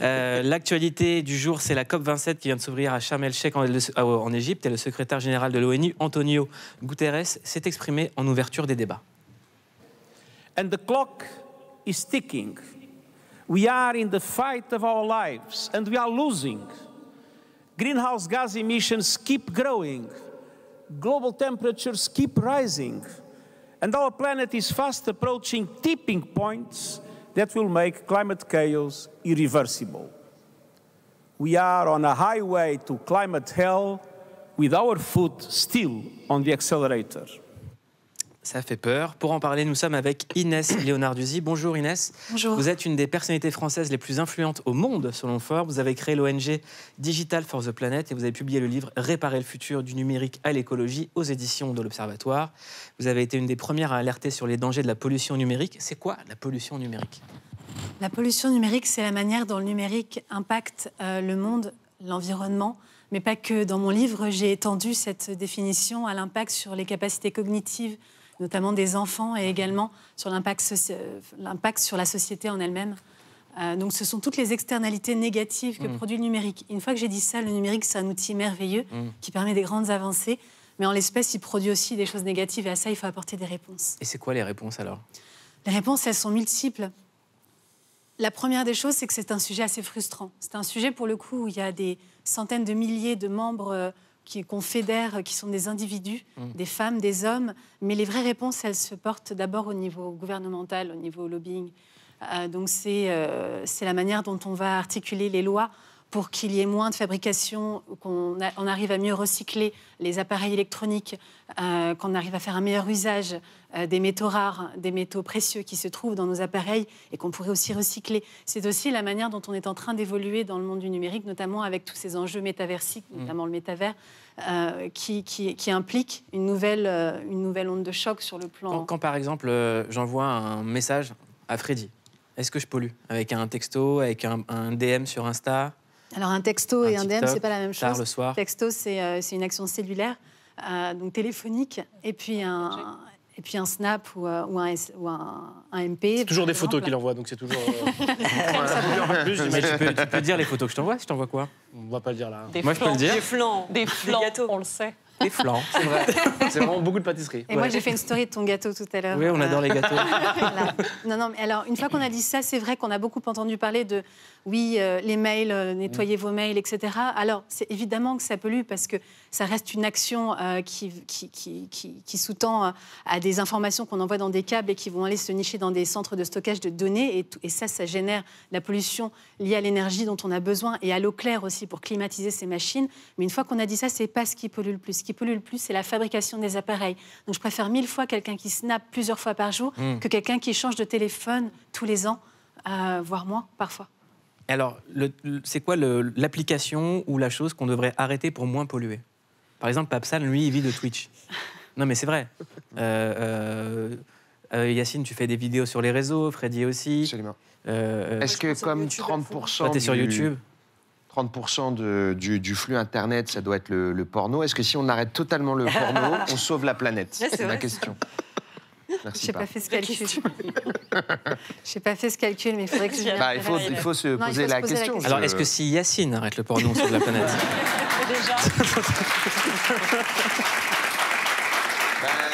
L'actualité du jour, c'est la COP27 qui vient de s'ouvrir à Sharm el-Sheikh en Égypte. Et le secrétaire général de l'ONU, Antonio Guterres, s'est exprimé en ouverture des débats. And the clock is ticking. We are in the fight of our lives and we are losing. Greenhouse gas emissions keep growing. Global temperatures keep rising. And our planet is fast approaching tipping points that will make climate chaos irreversible. We are on a highway to climate hell with our foot still on the accelerator. Ça fait peur. Pour en parler, nous sommes avec Inès Léonarduzzi. Bonjour Inès. Bonjour. Vous êtes une des personnalités françaises les plus influentes au monde, selon Forbes. Vous avez créé l'ONG Digital for the Planet et vous avez publié le livre Réparer le futur du numérique à l'écologie aux éditions de l'Observatoire. Vous avez été une des premières à alerter sur les dangers de la pollution numérique. C'est quoi la pollution numérique ? La pollution numérique, c'est la manière dont le numérique impacte le monde, l'environnement, mais pas que. Dans mon livre, j'ai étendu cette définition à l'impact sur les capacités cognitives, notamment des enfants, et également sur l'impact sur la société en elle-même. Donc ce sont toutes les externalités négatives que produit le numérique. Une fois que j'ai dit ça, le numérique, c'est un outil merveilleux qui permet des grandes avancées, mais en l'espèce, il produit aussi des choses négatives, et à ça, il faut apporter des réponses. Et c'est quoi les réponses alors ? Les réponses, elles sont multiples. La première des choses, c'est que c'est un sujet assez frustrant. C'est un sujet, pour le coup, où il y a des centaines de milliers de membres qu'on fédère, qui sont des individus, des femmes, des hommes. Mais les vraies réponses, elles se portent d'abord au niveau gouvernemental, au niveau lobbying. Donc c'est la manière dont on va articuler les lois pour qu'il y ait moins de fabrication, qu'on arrive à mieux recycler les appareils électroniques, qu'on arrive à faire un meilleur usage des métaux rares, des métaux précieux qui se trouvent dans nos appareils et qu'on pourrait aussi recycler. C'est aussi la manière dont on est en train d'évoluer dans le monde du numérique, notamment avec tous ces enjeux métaversiques, notamment le métavers, qui impliquent une nouvelle onde de choc sur le plan... Quand par exemple, j'envoie un message à Freddy, est-ce que je pollue ? Avec un texto, avec un DM sur Insta ? Alors un texto et un DM, c'est pas la même chose. Tard le soir. Texto, c'est une action cellulaire, donc téléphonique, et puis un snap ou un MP. C'est toujours des photos qu'il envoie, donc c'est toujours... Tu peux dire les photos que je t'envoie, si je t'envoie quoi ? On va pas le dire là. Moi, je peux le dire. Des flans, gâteaux. On le sait. Des flans, c'est vrai. C'est vraiment beaucoup de pâtisserie. Et moi, j'ai fait une story de ton gâteau tout à l'heure. Oui, on adore les gâteaux. Voilà. Non, mais alors, une fois qu'on a dit ça, c'est vrai qu'on a beaucoup entendu parler de, oui, les mails, nettoyez vos mails, etc. Alors, c'est évidemment que ça pollue parce que ça reste une action qui sous-tend à des informations qu'on envoie dans des câbles et qui vont aller se nicher dans des centres de stockage de données. Et ça génère la pollution liée à l'énergie dont on a besoin et à l'eau claire aussi pour climatiser ces machines. Mais une fois qu'on a dit ça, c'est pas ce qui pollue le plus. Ce qui pollue le plus, c'est la fabrication des appareils. Donc, je préfère 1000 fois quelqu'un qui snappe plusieurs fois par jour que quelqu'un qui change de téléphone tous les ans, voire moins, parfois. Alors, c'est quoi l'application ou la chose qu'on devrait arrêter pour moins polluer ? Par exemple, Papsan, lui, il vit de Twitch. Non, mais c'est vrai. Yacine, tu fais des vidéos sur les réseaux, Freddy aussi. Absolument. Est-ce que comme 30% t'es sur YouTube 30% du flux Internet, ça doit être le porno. Est-ce que si on arrête totalement le porno, on sauve la planète ? C'est ma question. Merci. J'ai pas fait ce calcul. J'ai pas fait ce calcul, mais il faudrait que je... il faut se poser la question. Alors, est-ce que si Yacine arrête le porno, on sauve la planète ? Déjà.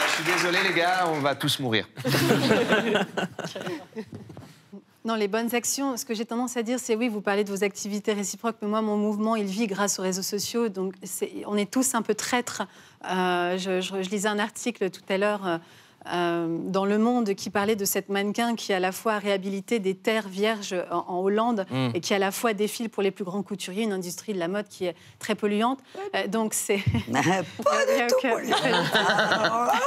Je suis désolé, les gars, on va tous mourir. Non, les bonnes actions, ce que j'ai tendance à dire, c'est oui, vous parlez de vos activités réciproques, mais moi, mon mouvement, il vit grâce aux réseaux sociaux. Donc, on est tous un peu traîtres. Je lisais un article tout à l'heure dans Le Monde qui parlait de cette mannequin qui à la fois réhabilité des terres vierges en Hollande et qui à la fois défile pour les plus grands couturiers, une industrie de la mode qui est très polluante. Donc c'est... Pas du tout polluante.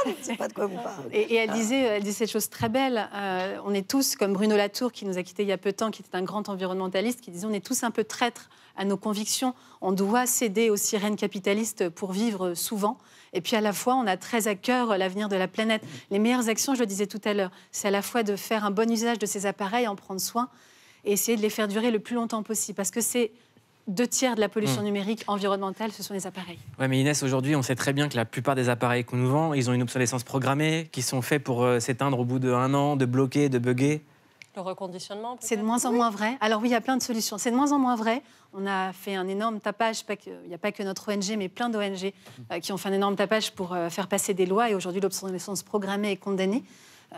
Je ne sais pas de quoi vous parlez. Et elle disait cette chose très belle. On est tous, comme Bruno Latour, qui nous a quittés il y a peu de temps, qui était un grand environnementaliste, qui disait on est tous un peu traîtres à nos convictions. On doit céder aux sirènes capitalistes pour vivre souvent. Et puis à la fois, on a très à cœur l'avenir de la planète. Les meilleures actions, je le disais tout à l'heure, c'est à la fois de faire un bon usage de ces appareils, en prendre soin et essayer de les faire durer le plus longtemps possible. Parce que c'est 2/3 de la pollution numérique environnementale, ce sont les appareils. Oui, mais Inès, aujourd'hui, on sait très bien que la plupart des appareils qu'on nous vend, ils ont une obsolescence programmée, qui sont faits pour s'éteindre au bout d'1 an, de bloquer, de bugger. Le reconditionnement, peut-être? C'est de moins en moins vrai. Alors oui, il y a plein de solutions. C'est de moins en moins vrai. On a fait un énorme tapage. Il n'y a pas que notre ONG, mais plein d'ONG qui ont fait un énorme tapage pour faire passer des lois. Et aujourd'hui, l'obsolescence programmée est condamnée.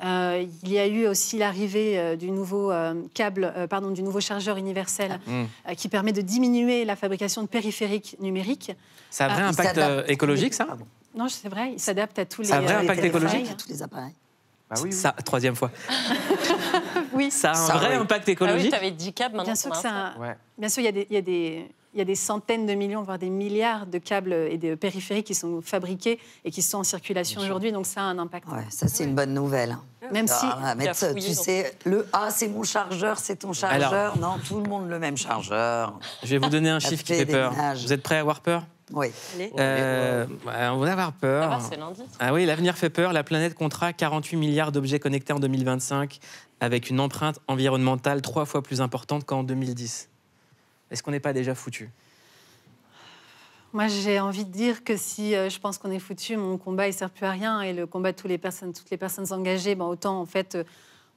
Il y a eu aussi l'arrivée du nouveau du nouveau chargeur universel qui permet de diminuer la fabrication de périphériques numériques. Ça a un vrai impact écologique, ça? Non, c'est vrai, il s'adapte à tous les... Ça a un vrai impact écologique? À tous les appareils. Ah oui, oui. Ça, troisième fois. Oui. Ça a un vrai impact écologique? Ah oui, tu avais 10 câbles, maintenant. Bien sûr, Ouais. bien sûr, il y a des centaines de millions, voire des milliards de câbles et de périphériques qui sont fabriqués et qui sont en circulation aujourd'hui, donc ça a un impact. Ouais, ça, c'est une bonne nouvelle. Même si... Mettre, tu sais, le A, c'est mon chargeur, c'est ton chargeur. Alors, non, tout le monde le même chargeur. Je vais vous donner un chiffre qui fait peur. ménages. Vous êtes prêts à avoir peur? Oui. On va avoir peur. Ça va, c'est lundi. Ah oui, l'avenir fait peur. La planète comptera 48 milliards d'objets connectés en 2025, avec une empreinte environnementale 3 fois plus importante qu'en 2010. Est-ce qu'on n'est pas déjà foutu? Moi, j'ai envie de dire que si je pense qu'on est foutu, mon combat, il ne sert plus à rien. Et le combat de toutes les personnes engagées, autant, en fait,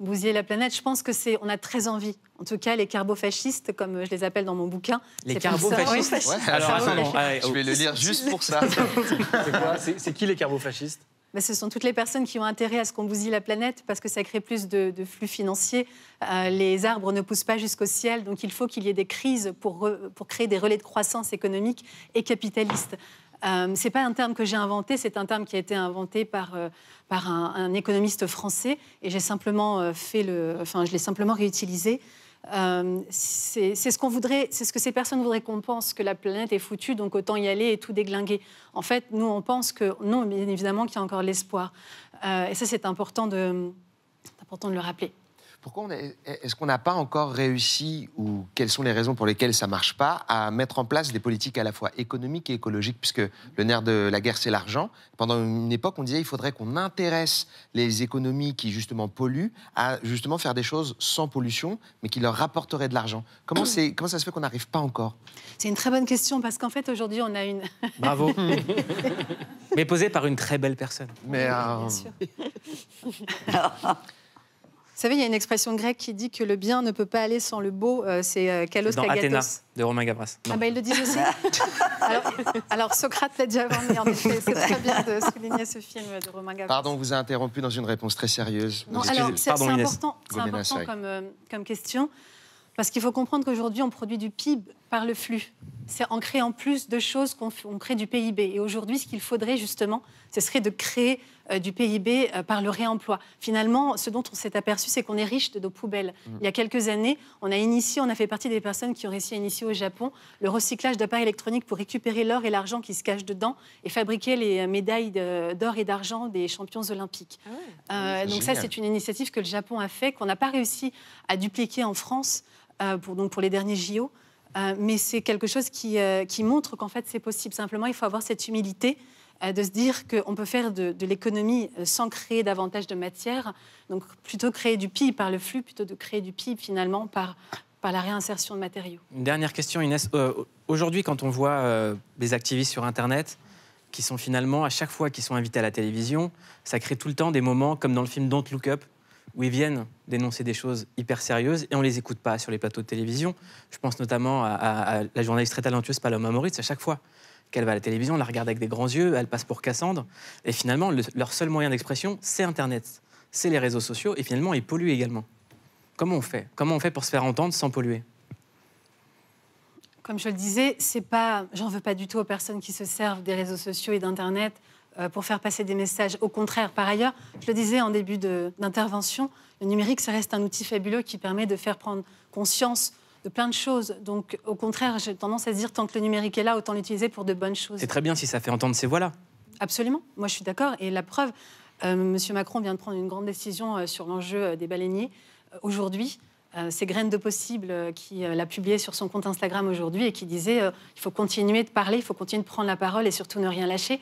bousiller la planète. Je pense on a très envie. En tout cas, les carbofascistes, comme je les appelle dans mon bouquin. Les carbofascistes? Ouais, Alors, attends, je vais le lire juste pour ça. C'est quoi? C'est qui les carbofascistes? Ce sont toutes les personnes qui ont intérêt à ce qu'on bousille la planète parce que ça crée plus de flux financiers. Les arbres ne poussent pas jusqu'au ciel, donc il faut qu'il y ait des crises pour créer des relais de croissance économique et capitaliste. Ce n'est pas un terme que j'ai inventé, c'est un terme qui a été inventé par un économiste français et j'ai simplement je l'ai simplement réutilisé. C'est ce que ces personnes voudraient qu'on pense, que la planète est foutue, donc autant y aller et tout déglinguer. En fait, nous, on pense que non, bien évidemment, qu'il y a encore l'espoir. Et ça, c'est important de le rappeler. Pourquoi est-ce qu'on n'a pas encore réussi, ou quelles sont les raisons pour lesquelles ça ne marche pas, à mettre en place des politiques à la fois économiques et écologiques, puisque le nerf de la guerre, c'est l'argent. Pendant une époque, on disait qu'il faudrait qu'on intéresse les économies qui, justement, polluent à, justement, faire des choses sans pollution, mais qui leur rapporteraient de l'argent. Comment ça se fait qu'on n'arrive pas encore? C'est une très bonne question, parce qu'en fait, aujourd'hui, on a une... Bravo. Mais posée par une très belle personne. Mais, Bien sûr. Vous savez, il y a une expression grecque qui dit que le bien ne peut pas aller sans le beau. C'est kalos Dans Athéna, kagatos. de Romain Gavras. Non. Ils le disent aussi. alors, Socrate l'a déjà inventé, en effet. C'est très bien de souligner ce film de Romain Gavras. Pardon, on vous a interrompu dans une réponse très sérieuse. Non, alors, c'est Inès. important comme question, parce qu'il faut comprendre qu'aujourd'hui, on produit du PIB par le flux. C'est en créant plus de choses qu'on crée du PIB. Et aujourd'hui, ce qu'il faudrait, justement, ce serait de créer du PIB par le réemploi. Finalement, ce dont on s'est aperçu, c'est qu'on est riche de nos poubelles. Il y a quelques années, on a fait partie des personnes qui ont réussi à initier au Japon le recyclage d'appareils électroniques pour récupérer l'or et l'argent qui se cachent dedans et fabriquer les médailles d'or et d'argent des champions olympiques. Donc ça, c'est une initiative que le Japon a fait, qu'on n'a pas réussi à dupliquer en France pour les derniers JO. Mais c'est quelque chose qui montre qu'en fait, c'est possible. Simplement, il faut avoir cette humilité de se dire qu'on peut faire de l'économie sans créer davantage de matière. Donc, plutôt créer du PIB par le flux, plutôt de créer du PIB, finalement, par la réinsertion de matériaux. Une dernière question, Inès. Aujourd'hui, quand on voit des activistes sur Internet qui sont finalement, à chaque fois qu'ils sont invités à la télévision, ça crée tout le temps des moments, comme dans le film Don't Look Up, où ils viennent dénoncer des choses hyper sérieuses et on ne les écoute pas sur les plateaux de télévision. Je pense notamment à la journaliste très talentueuse Paloma Moritz. À chaque fois qu'elle va à la télévision, on la regarde avec des grands yeux, elle passe pour Cassandre. Et finalement, leur seul moyen d'expression, c'est Internet, c'est les réseaux sociaux. Et finalement, ils polluent également. Comment on fait? Comment on fait pour se faire entendre sans polluer? Comme je le disais, j'en veux pas du tout aux personnes qui se servent des réseaux sociaux et d'Internet pour faire passer des messages. Au contraire, par ailleurs, je le disais en début d'intervention, le numérique, ça reste un outil fabuleux qui permet de faire prendre conscience de plein de choses. Donc, au contraire, j'ai tendance à se dire, tant que le numérique est là, autant l'utiliser pour de bonnes choses. C'est très bien si ça fait entendre ces voix-là. Absolument. Moi, je suis d'accord. Et la preuve, M. Macron vient de prendre une grande décision sur l'enjeu des baleiniers. Aujourd'hui, c'est Graines de Possible qui l'a publié sur son compte Instagram aujourd'hui et qui disait il faut continuer de parler, il faut continuer de prendre la parole et surtout ne rien lâcher.